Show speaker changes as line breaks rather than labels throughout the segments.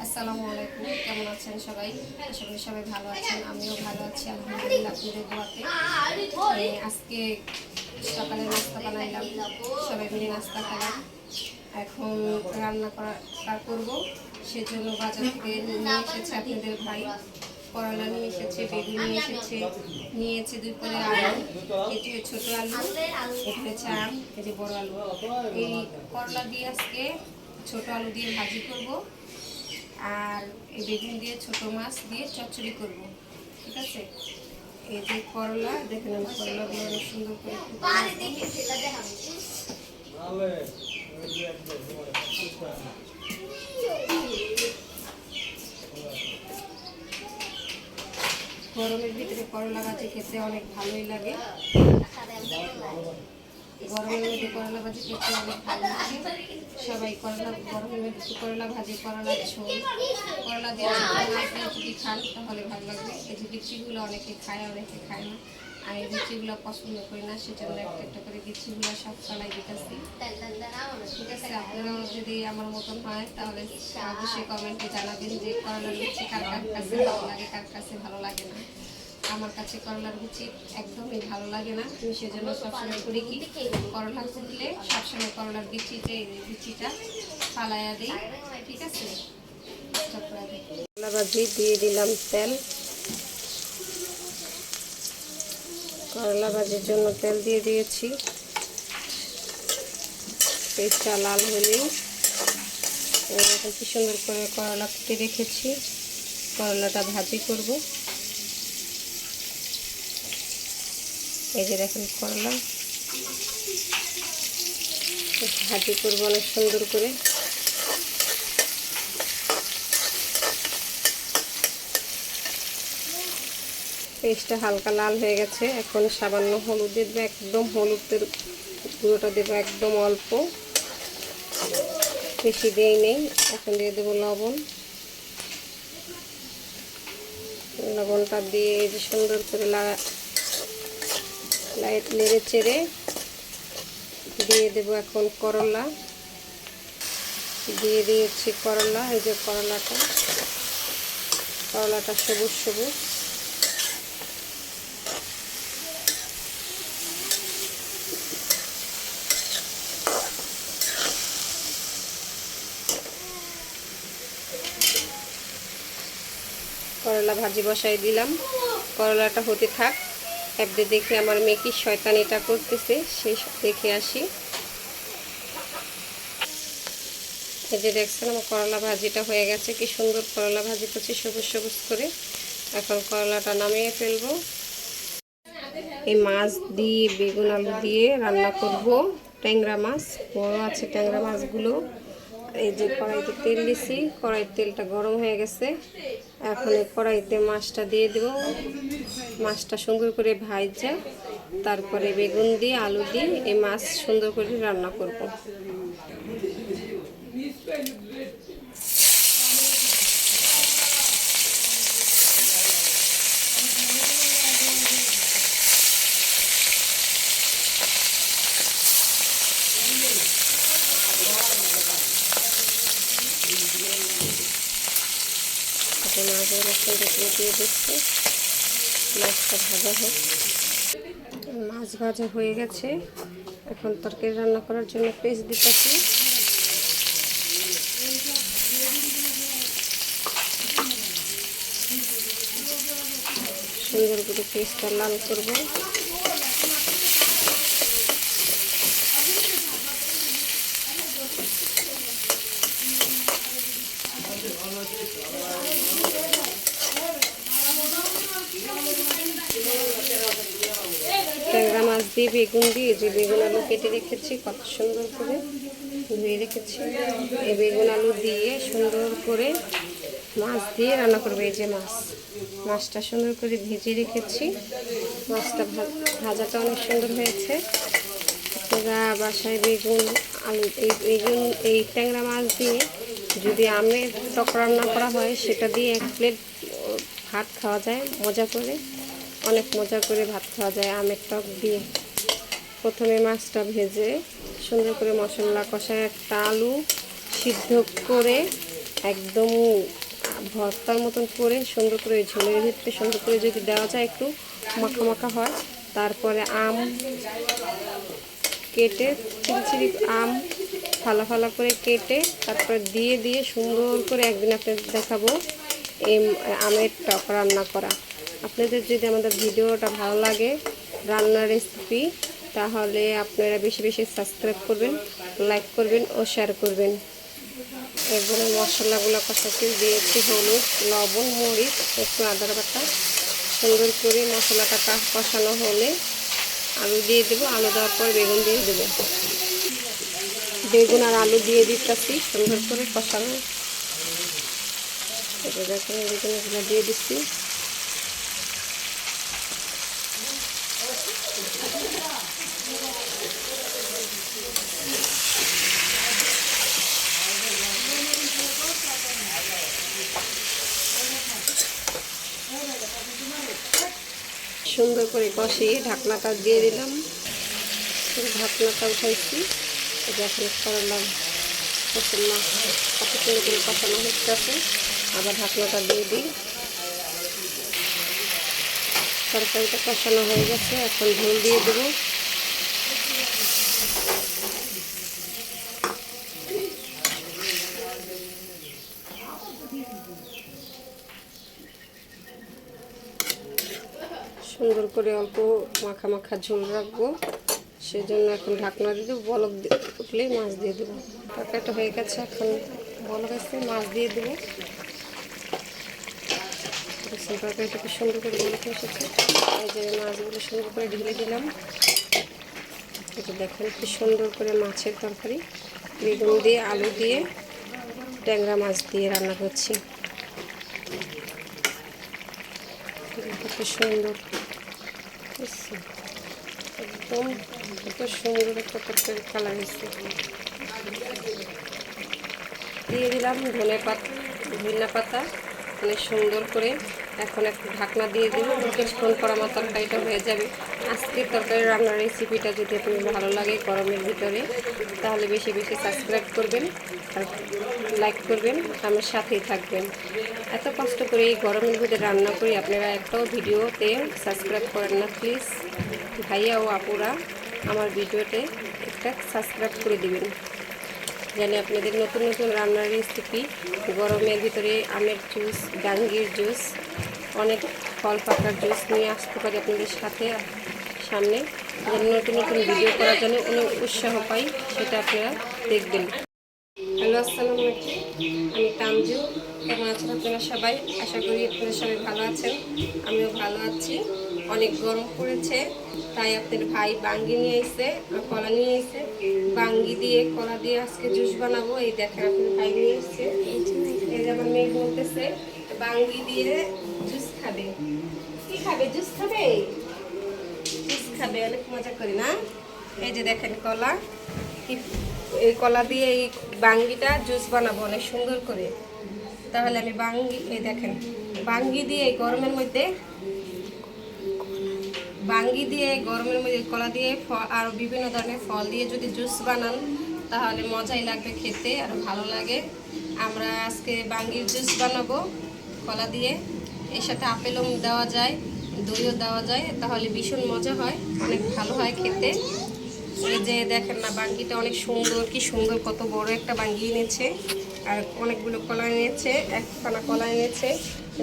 আসসালামু আলাইকুম, কেমন আছেন সবাই? আশা করি সবাই ভালো আছেন। আমিও ভালো আছি আলহামদুলিল্লাহ, আপনাদের দোয়াতে। আজকে সকালে নাস্তা বানাইলাম, সবাই মিলে নাস্তা খেলাম। এখন রান্না করবো, সেজন্য বাজার থেকে নিয়ে এসেছে আপনাদের ভাই। করলা নিয়ে এসেছে, বেগুন নিয়ে এসেছে, নিয়েছে 2 পদের আলু, এটি ছোট আলু, এটি হচ্ছে আম, এই যে বড় আলু। এই করলা দিয়ে আজকে ছোট আলু দিয়ে ভাজি করব, আর এই বেগুন দিয়ে ছোট মাছ দিয়ে চচ্চড়ি করব। ঠিক আছে, এই যে করলা দেখেন, আমি করলাগুলো অনেক সুন্দর করে গরমের ভিতরে করলা ভাজি খেতে অনেক ভালোই লাগে। গরমের মধ্যে করলা ভাজি খেতে অনেক ভালো লাগে। সবাই গরমের মধ্যে করলা ভাজি, করলা ঝোল, করলা দিয়ে যদি খান তাহলে ভালো লাগবে। এই যে বিচিগুলো অনেকে খায়, অনেকে খায় না। আমি বিচিগুলো পছন্দ করি না, সেজন্য একটা একটা করে বিচিগুলো সব ফেলাই দিতেছি। ঠিক আছে, আপনারাও যদি আমার মতন হয় তাহলে অবশ্যই কমেন্টে জানাবেন যে করলার বিচি কার কার কাছে ভালো লাগে, কার কাছে ভালো লাগে না। আমার কাছে করলার বিচি একদমই ভালো লাগে না। আমি সেজন্য সবসময় করি কি, করলা ফুটলে সবসময় করলার বিচিটা ফালাইয়া দিই। ঠিক আছে, করলা ভাজি দিয়ে দিলাম তেল। করলা ভাজির জন্য তেল দিয়ে দিয়েছি। পেঁয়াজটা লাল হলেই এখন কি সুন্দর করে করলা কেটে রেখেছি, করলাটা ভাজি করব। এই যে দেখেন করলা ভাজি করবো অনেক সুন্দর করে। পেস্টটা হালকা লাল হয়ে গেছে, এখন সামান্য হলুদ দেবো, একদম হলুদের গুঁড়োটা দেবো একদম অল্প, বেশি দিই নেই। এখন দিয়ে দেবো লবণ। লবণটা দিয়ে এই যে সুন্দর করে লাইট নেড়ে চেড়ে দিয়ে দেবো এখন করলা। দিয়ে দিয়েছি করলা, এই যে করলাটা সবুজ সবুজ। করলা ভাজি বসাই দিলাম, করলাটা হতে থাক। একদিকে দেখে আমার মেয়ে কি শয়তানিটা করতেছে, সেই দেখে আসি। এই যে দেখছেন আমার করলা ভাজিটা হয়ে গেছে, কি সুন্দর করলা ভাজি করছি সবুজ সবুজ করে। এখন করলাটা নামিয়ে ফেলবো। এই মাছ দিয়ে বেগুন আলু দিয়ে রান্না করব। ট্যাংরা মাছ বড় আছে, ট্যাংরা মাছগুলো। এই যে কড়াইতে তেল দিছি, কড়াইয়ের তেলটা গরম হয়ে গেছে। এখন এই কড়াইতে মাছটা দিয়ে দেব। মাছটা সুন্দর করে ভাজা, তারপরে বেগুন দিয়ে আলু দিয়ে এই মাছ সুন্দর করে রান্না করব। মাছগুলো সুন্দর করে দিয়ে দিচ্ছি, মাছটা ভাজা হোক। মাছ ভাজা হয়ে গেছে, এখন তরকারি রান্না করার জন্য পেস্ট দিতেছি। সুন্দর করে পেস্টটা লাল করবো। ট্যাংরা মাছ দিয়ে বেগুন দিয়ে যে বেগুন আলু কেটে রেখেছি, কত সুন্দর করে ধুয়ে রেখেছি। এই বেগুন আলু দিয়ে সুন্দর করে মাছ দিয়ে রান্না করবো। এই যে মাছটা সুন্দর করে ভেজে রেখেছি। মাছটা ভাজাটা অনেক সুন্দর হয়েছে। আপনারা বাসায় বেগুন আলু এই ট্যাংরা মাছ দিয়ে যদি আমের টক রান্না করা হয়, সেটা দিয়ে 1 প্লেট ভাত খাওয়া যায় মজা করে, অনেক মজা করে ভাত খাওয়া যায় আমের টক দিয়ে। প্রথমে মাছটা ভেজে সুন্দর করে মশলা কষায় একটা আলু সিদ্ধ করে একদম ভর্তার মতন করে সুন্দর করে ঝোলের ভিতরে সুন্দর করে যদি দেওয়া যায় একটু মাখা মাখা হয়। তারপরে আম কেটে চিরি চিরি আম ফালা ফালা করে কেটে তারপরে দিয়ে সুন্দর করে একদিন আপনাদের দেখাবো এই আমের টক রান্না করা। আপনাদের যদি আমাদের ভিডিওটা ভালো লাগে রান্নার রেসিপি, তাহলে আপনারা বেশি বেশি সাবস্ক্রাইব করবেন, লাইক করবেন ও শেয়ার করবেন। এরপরে মশলাগুলো কষাতে দিয়েছি হলুদ, লবণ, মরিচ, একটু আদা বাটা। সুন্দর করে মশলাটা কষানো হলে আলু দিয়ে দেবো। আলু দেওয়ার পর বেগুন দিয়ে দেবো। বেগুন আর আলু দিয়ে দিচ্ছি সুন্দর করে কষানো। এটা দেখুন বেগুনগুলো দিয়ে দিচ্ছি। সুন্দর করে কষিয়ে ঢাকনাটা দিয়ে দিলাম। ঢাকনাটা উঠাইছি। এখন করলাম মশলা কত সুন্দর করে কষানো হচ্ছে। আবার ঢাকনাটা দিয়ে দিই। তরকারিটা কষানো হয়ে গেছে, এখন ঝোল দিয়ে দেবো। সুন্দর করে অল্প মাখা মাখা ঝোল রাখবো, সেজন্য এখন ঢাকনা দিয়ে দেবো। বলক উঠলে মাছ দিয়ে দেবো। তরকারিটা হয়ে গেছে, এখন বলক আসলে মাছ দিয়ে দেবো। তরকারিটাকে সুন্দর করে বলক এসেছে। এই যে মাছগুলো সুন্দর করে ঢেলে দিলাম। এটা দেখেন কি সুন্দর করে মাছের তরকারি বেগুন দিয়ে আলু দিয়ে ট্যাংরা মাছ দিয়ে রান্না করছি। কত সুন্দর, একদম কত সুন্দর একটা তরকারি কালার হয়েছে। দিয়ে দিলাম ধনিয়া পাতা অনেক সুন্দর করে। এখন একটু ঢাকনা দিয়ে দেবো। কিছুক্ষণ পর আমার তরকারিটা হয়ে যাবে। আজকের তরকারি রান্নার রেসিপিটা যদি আপনার ভালো লাগে গরমের ভিতরে, তাহলে বেশি বেশি সাবস্ক্রাইব করবেন আর লাইক করবেন, আমার সাথেই থাকবেন। এত কষ্ট করে এই গরমের ভিতরে রান্না করি, আপনারা একটাও ভিডিওতে সাবস্ক্রাইব করেন না। প্লিজ ভাইয়া ও আপুরা আমার ভিডিওতে একটা সাবস্ক্রাইব করে দিবেন, জানি আপনাদের নতুন নতুন রান্নার রেসিপি, গরমের ভিতরে আমের জুস, ডাঙ্গির জুস, অনেক ফল পাতার জুস নিয়ে আসতে পারি আপনাদের সামনে। যেন নতুন নতুন ভিডিও করার জন্য অনেক উৎসাহ পাই, সেটা আপনারা দেখবেন। হ্যালো, আসসালামু আলাইকুম। আমি তানজু। কেমন আছেন আপনারা সবাই? আশা করি আপনারা সবাই ভালো আছেন। আমিও ভালো আছি। অনেক গরম পড়েছে, তাই আপনার ভাই বাঙ্গি নিয়ে এসে কলা নিয়ে এসে বাঙ্গি দিয়ে কলা দিয়ে আজকে জুস বানাবো। এই দেখেন আপনার ভাই নিয়ে এসছে। এই যে আমার মেয়ে বলতেছে বাঙ্গি দিয়ে জুস খাবে। কি খাবে? জুস খাবে। জুস খাবে, অনেক মজা করি না? এই যে দেখেন কলা, এই কলা দিয়ে এই বাঙ্গিটা জুস বানাবো অনেক সুন্দর করে। তাহলে আমি এই দেখেন বাঙ্গি দিয়ে গরমের মধ্যে কলা দিয়ে আর বিভিন্ন ধরনের ফল দিয়ে যদি জুস বানান, তাহলে মজাই লাগবে খেতে, আর ভালো লাগে। আমরা আজকে বাঙ্গির জুস বানাবো কলা দিয়ে। এর সাথে আপেলও দেওয়া যায়, দইও দেওয়া যায়, তাহলে ভীষণ মজা হয়, অনেক ভালো হয় খেতে। এই যে দেখেন না, বাঙ্গিটা অনেক সুন্দর, কি সুন্দর, কত বড় একটা বাঙ্গি এনেছে আর অনেকগুলো কলা এনেছে, একখানা কলা এনেছে।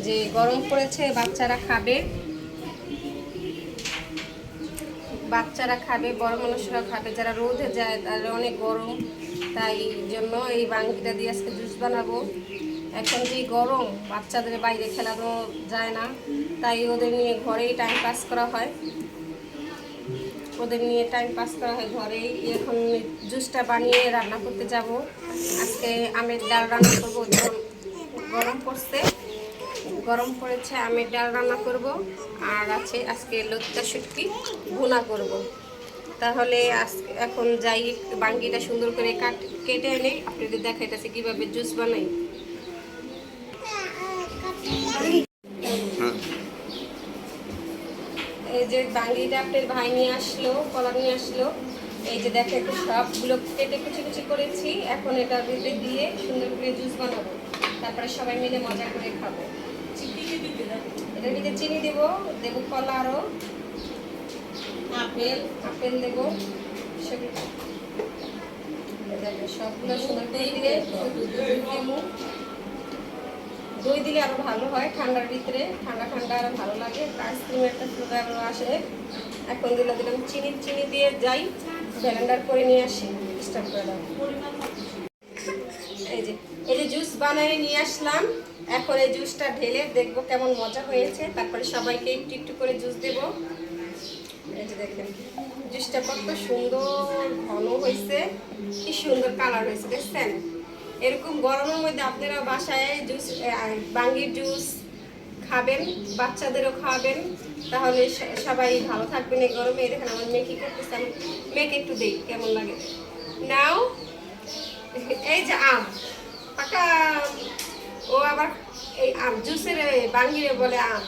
যে গরম পড়েছে, বাচ্চারা খাবে, বড় মানুষরা খাবে, যারা রোদে যায় তারা অনেক গরম, তাই জন্য এই বাঙ্গিটা দিয়ে আজকে জুস বানাবো। এখন যেই গরম, বাচ্চাদের বাইরে খেলানো যায় না, তাই ওদের নিয়ে ঘরেই টাইম পাস করা হয় ঘরেই। এখন জুসটা বানিয়ে রান্না করতে যাব। আজকে আমের ডাল রান্না করবো। গরম পড়েছে, আমের ডাল রান্না করব, আর আছে আজকে লতিকা শুটকি ভুনা করব। তাহলে এখন যাই, বাঙ্গিটা সুন্দর করে কেটে এনে আপনাদের দেখাইতেছে কিভাবে জুস বানাই। এই যে বাঙ্গিটা আপনার ভাই নিয়ে আসলো, কলা নিয়ে আসলো। এই যে দেখেন সবগুলো কেটে কুচি কুচি করেছি। এখন এটা দিয়ে সুন্দর করে জুস বানাবো। তারপরে সবাই মিলে মজা করে খাবো। এটার ভিতরে চিনি দেবো, দেবো কলা, আরও আপেল দেবো, সেগুলো সবগুলো সুন্দর করে দিয়ে দই দিলে আরো ভালো হয়। ঠান্ডার ভিতরে ঠান্ডা ঠান্ডা আরো ভালো লাগে, আইসক্রিমের একটা ফ্লেভার আসে। এখন দিলাম চিনি দিয়ে যাই ব্লেন্ডার করে নিয়ে আসি, স্টার্ট করে দাও। এই যে জুস বানিয়ে নিয়ে আসলাম। এখন এই জুসটা ঢেলে দেখবো কেমন মজা হয়েছে, তারপরে সবাইকে একটু একটু করে জুস দেবো। এই যে দেখেন জুসটা কত সুন্দর ঘন হয়েছে, কি সুন্দর কালার হয়েছে দেখছেন। এরকম গরমের মধ্যে আপনারা বাসায় জুস বাঙ্গির জুস খাবেন, বাচ্চাদেরও খাওয়াবেন, তাহলে সবাই ভালো থাকবেন এই গরমে। দেখেন আমার মেয়ে কি করতেছে, আমি মেয়েকে একটু দেই কেমন লাগে। নাও এই যে আম পাকা, ও আবার এই আম জুসের বাঙ্গিরে বলে আম,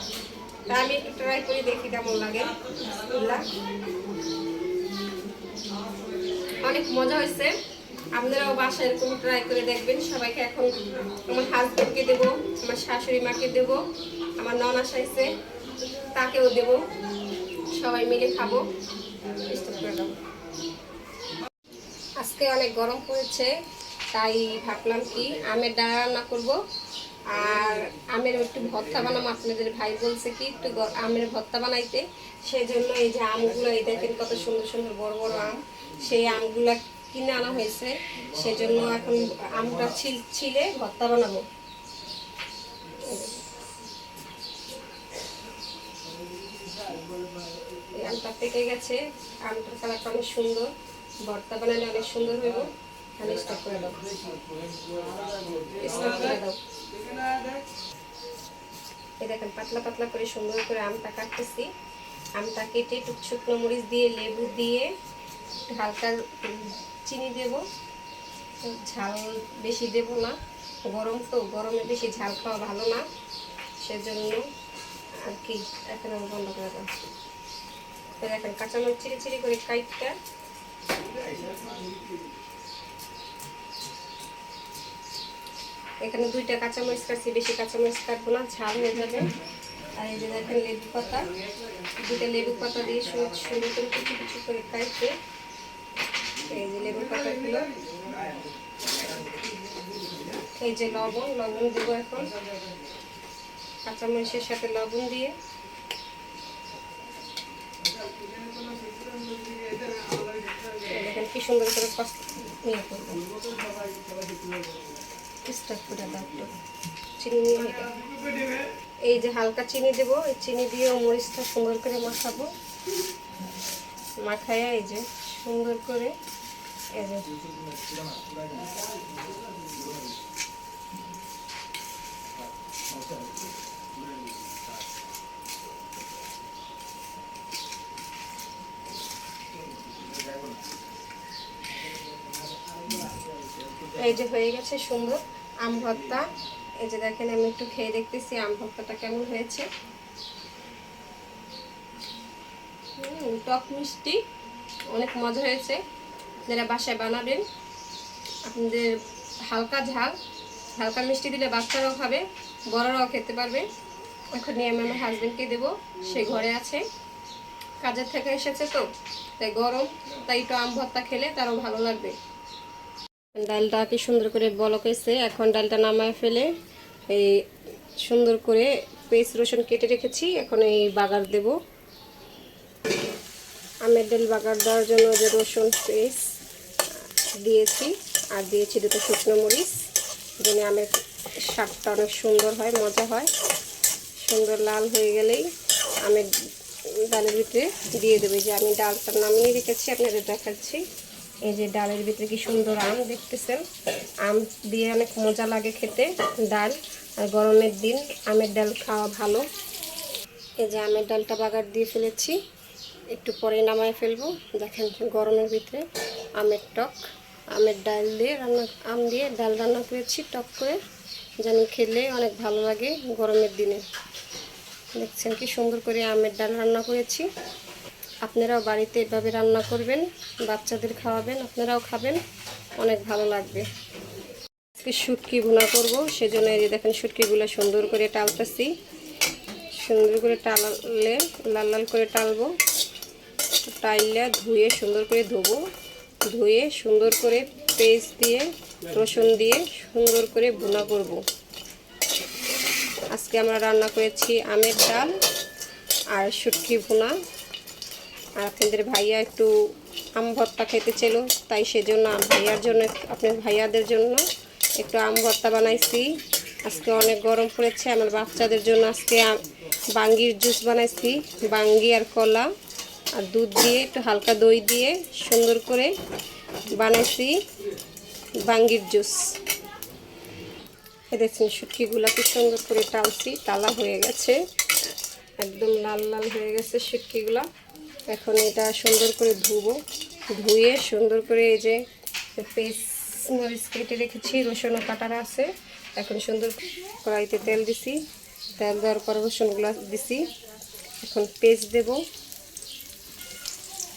তা আমি একটু ট্রাই করে দেখি কেমন লাগে। অনেক মজা হয়েছে, আপনারাও বাসায় এরকম ট্রাই করে দেখবেন। সবাইকে এখন আমার হাজব্যান্ডকে দেবো, আমার শাশুড়ি মাকে দেবো, আমার ননাস আইছে তাকেও দেবো, সবাই মিলে খাবো। আজকে অনেক গরম পড়েছে, তাই ভাবলাম কি আমের ডাল রান্না করবো, আর আমের একটু ভর্তা বানাবো। আপনাদের ভাই বলছে কি একটু আমের ভর্তা বানাইতে, সেই জন্য এই যে আমগুলো এই দেখেন কত সুন্দর সুন্দর বড় বড় আম, সেই আমগুলো কিনে আনা হয়েছে। সেজন্য এখন আমটা ছিলে ভর্তা বানাবো। এই আমটা পেকে গেছে, আমটার কালারটা অনেক সুন্দর, ভর্তা বানালে অনেক সুন্দর হইব। তাহলে স্টপ করে দাও, স্টপ করে দাও। এই দেখেন পাতলা পাতলা করে সুন্দর করে আমটা কাটতেছি। আমটা কেটে একটু শুকনো মরিচ দিয়ে, লেবু দিয়ে, হালকা চিনি দেব, ঝাল বেশি দেব না, গরম তো, গরমে বেশি ঝাল খাওয়া ভালো না, সেজন্য আর কি। এখন আমি বন্ধ করে দাও। দেখেন কাঁচামরিচ চিরি চিরি করে কাইটটা এখানে 2টা কাঁচামরিচ কাটছি, বেশি কাঁচামরিচ কাটবো না, ঝাল হয়ে যাবে। আর এই যে দেখেন লেবু পাতা, 2টা লেবু পাতা দিয়ে সুন্দর করে কিছু কিছু করে কাটবে। এই যে লেবু পাতাগুলো, এই যে লবণ দেবো এখন, কাঁচামরিচের সাথে লবণ দিয়ে দেখেন কি সুন্দর করে নিয়ে করবো। চিনি নিয়ে এই যে হালকা চিনি দেবো, এই চিনি দিয়ে মরিচটা সুন্দর করে মাখাবো। মাখায় এই যে সুন্দর করে এই যে এই যে হয়ে গেছে সুন্দর আম ভর্তা। এই যে দেখেন আমি একটু খেয়ে দেখতেছি আম ভর্তাটা কেমন হয়েছে। টক মিষ্টি, অনেক মজা হয়েছে। আপনারা বাসায় বানাবেন। আপনাদের হালকা মিষ্টি দিলে বাচ্চারাও খাবে, বড়রাও খেতে পারবে। এখন নিয়ে আমি আমার হাজবেন্ডকে দেবো, সে ঘরে আছে, কাজের থেকে এসেছে তো, তাই গরম, তাই একটু আম ভর্তা খেলে তারও ভালো লাগবে। ডালটা কি সুন্দর করে বলক হয়েছে, এখন ডালটা নামায় ফেলে এই সুন্দর করে পেঁয়াজ রসুন কেটে রেখেছি, এখন এই বাগার দেব। আমের ডাল বাগার দেওয়ার জন্য যে রসুন পেঁয়াজ দিয়েছি, আর দিয়েছি 2টা শুকনো মরিচ, যেন আমের স্বাদটা অনেক সুন্দর হয়, মজা হয়। সুন্দর লাল হয়ে গেলেই আমের ডালের ভিতরে দিয়ে দেবে। যে আমি ডালটা নামিয়ে রেখেছি, আপনাদের দেখাচ্ছি। এই যে ডালের ভিতরে কি সুন্দর আম দেখতেছেন, আম দিয়ে অনেক মজা লাগে খেতে ডাল, আর গরমের দিন আমের ডাল খাওয়া ভালো। এই যে আমের ডালটা বাগার দিয়ে ফেলেছি, একটু পরে নামায় ফেলবো। দেখেন গরমের ভিতরে আমের টক, আমের ডাল দিয়ে আম দিয়ে ডাল রান্না করেছি টক করে, যেন খেলে অনেক ভালো লাগে গরমের দিনে। দেখছেন কি সুন্দর করে আমের ডাল রান্না করেছি। আপনারাও বাড়িতে এভাবে রান্না করবেন, বাচ্চাদের খাওয়াবেন, আপনারাও খাবেন, অনেক ভালো লাগবে। আজকে শুটকি ভুনা করব, সেজন্য এই যে দেখেন শুটকিগুলো সুন্দর করে টালতেছি। সুন্দর করে টাললে লাল লাল করে টালবো, টাইলে ধুয়ে সুন্দর করে ধোবো, ধুয়ে সুন্দর করে পেস্ট দিয়ে রসুন দিয়ে সুন্দর করে ভুনা করব। আজকে আমরা রান্না করেছি আমের ডাল আর শুটকি ভুনা। আর আপনাদের ভাইয়া একটু আম ভর্তা খেতে ছিল, তাই সেজন্য ভাইয়ার জন্য, আপনার ভাইয়াদের জন্য একটু আম ভর্তা বানাইছি। আজকে অনেক গরম পড়েছে, আমার বাচ্চাদের জন্য আজকে বাঙ্গির জুস বানাইছি। বাঙ্গি আর কলা আর দুধ দিয়ে একটু হালকা দই দিয়ে সুন্দর করে বানাইছি বাঙ্গির জুস। দেখছেন শুটকিগুলোকে সুন্দর করে টালছি, টালা হয়ে গেছে, একদম লাল লাল হয়ে গেছে শুটকিগুলো। এখন এটা সুন্দর করে ধুবো, ধুয়ে সুন্দর করে এই যে পেস্ট মরিচ কেটে রেখেছি, রসুনও কাটার আছে। এখন সুন্দর কড়াইতে তেল দিছি, তেল দেওয়ার পর রসুনগুলো দিছি। এখন পেস্ট দেবো,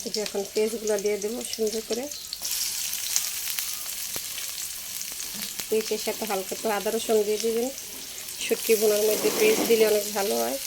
এই যে এখন পেস্টগুলো দিয়ে দেবো সুন্দর করে। পেস্টের সাথে হালকা তো আদা রসুন দিয়ে দেবেন, শুটকি ভুনার মধ্যে পেস্ট দিলে অনেক ভালো হয়।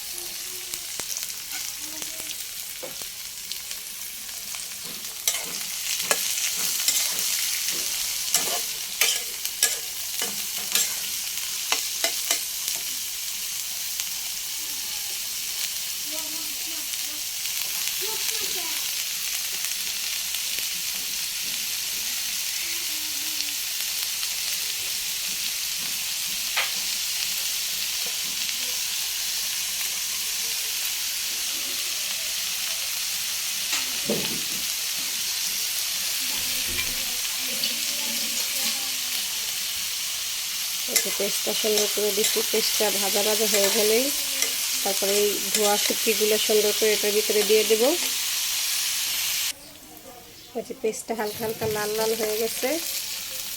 পেস্টটা সুন্দর করে দিচ্ছি, পেস্টটা ভাজা ভাজা হয়ে গেলেই তারপরে এই ধোয়া শুটকিগুলো সুন্দর করে এটার ভিতরে দিয়ে দেবো। পেস্টটা হালকা হালকা লাল লাল হয়ে গেছে,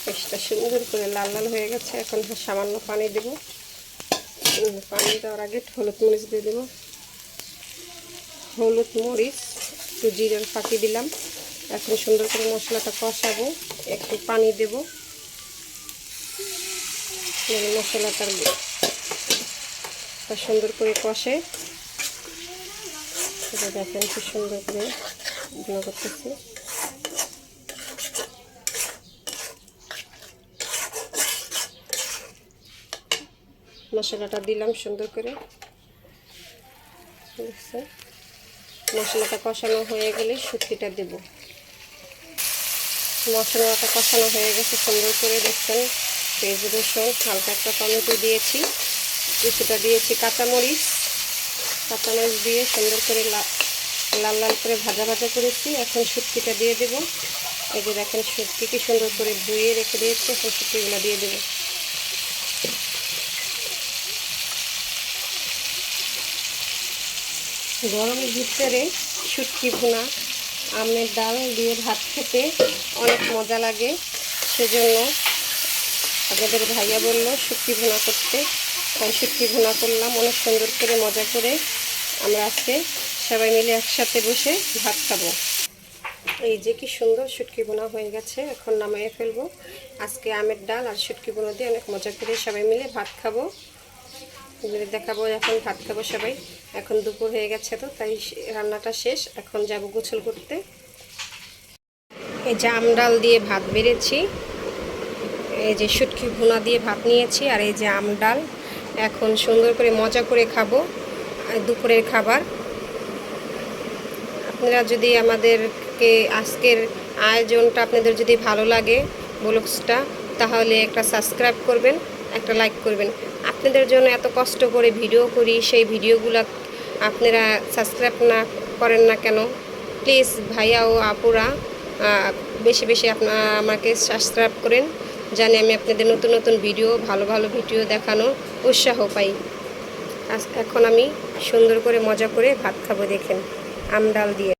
পেস্টটা সুন্দর করে লাল লাল হয়ে গেছে। এখন সামান্য পানি দেবো, পানি দেওয়ার আগে হলুদ মরিচ দিয়ে দেবো। হলুদ মরিচ একটু জিরার ফাঁকি দিলাম। এখন সুন্দর করে মশলাটা কষাবো, একটু পানি দেবো, মশলাটা সুন্দর করে কষে। এটা দেখেন খুব সুন্দর করে ভুনা করতেছি। মশলাটা দিলাম সুন্দর করে, মশলাটা কষানো হয়ে গেলে শুটকিটা দেব। মশলাটা কষানো হয়ে গেছে সুন্দর করে, দেখছেন পেঁয়াজ রসুন, হালকা একটা টমেটো দিয়েছি, কিছুটা দিয়েছি কাঁচামরিচ দিয়ে সুন্দর করে লাল লাল করে ভাজা ভাজা করেছি। এখন শুটকিটা দিয়ে দেব। এই যে দেখেন শুটকিকে সুন্দর করে ধুয়ে রেখে দিয়েছি, এখন শুটকিগুলো দিয়ে দেব। গরমের ভিতরে শুটকি ভুনা আমের ডাল দিয়ে ভাত খেতে অনেক মজা লাগে, সেজন্য আপনাদের ভাইয়া বললো শুটকি ভুনা করতে, তাই শুটকি ভুনা করলাম অনেক সুন্দর করে মজা করে। আমরা আজকে সবাই মিলে একসাথে বসে ভাত খাবো। এই যে কি সুন্দর শুটকি ভুনা হয়ে গেছে, এখন নামিয়ে ফেলবো। আজকে আমের ডাল আর শুটকি ভুনা দিয়ে অনেক মজা করে সবাই মিলে ভাত খাবো, দেখাবো। এখন ভাত খাবো সবাই। এখন দুপুর হয়ে গেছে, তো তাই রান্নাটা শেষ, এখন যাব গোসল করতে। এই যে আম ডাল দিয়ে ভাত বেড়েছি, এই যে শুটকি ভুনা দিয়ে ভাত নিয়েছি, আর এই যে আম ডাল। এখন সুন্দর করে মজা করে খাবো দুপুরের খাবার। আপনারা যদি আমাদেরকে আজকের আয়োজনটা আপনাদের যদি ভালো লাগে ব্লগসটা, তাহলে একটা সাবস্ক্রাইব করবেন, একটা লাইক করবেন। আপনাদের জন্য এত কষ্ট করে ভিডিও করি, সেই ভিডিওগুলো আপনারা সাবস্ক্রাইব না করেন না কেন? প্লিজ ভাইয়া ও আপুরা বেশি বেশি আপনারা আমাকে সাবস্ক্রাইব করেন, জানি আমি আপনাদের নতুন নতুন ভিডিও, ভালো ভালো ভিডিও দেখানোর উৎসাহ পাই। এখন আমি সুন্দর করে মজা করে ভাত খাবো, দেখেন আম ডাল দিয়ে।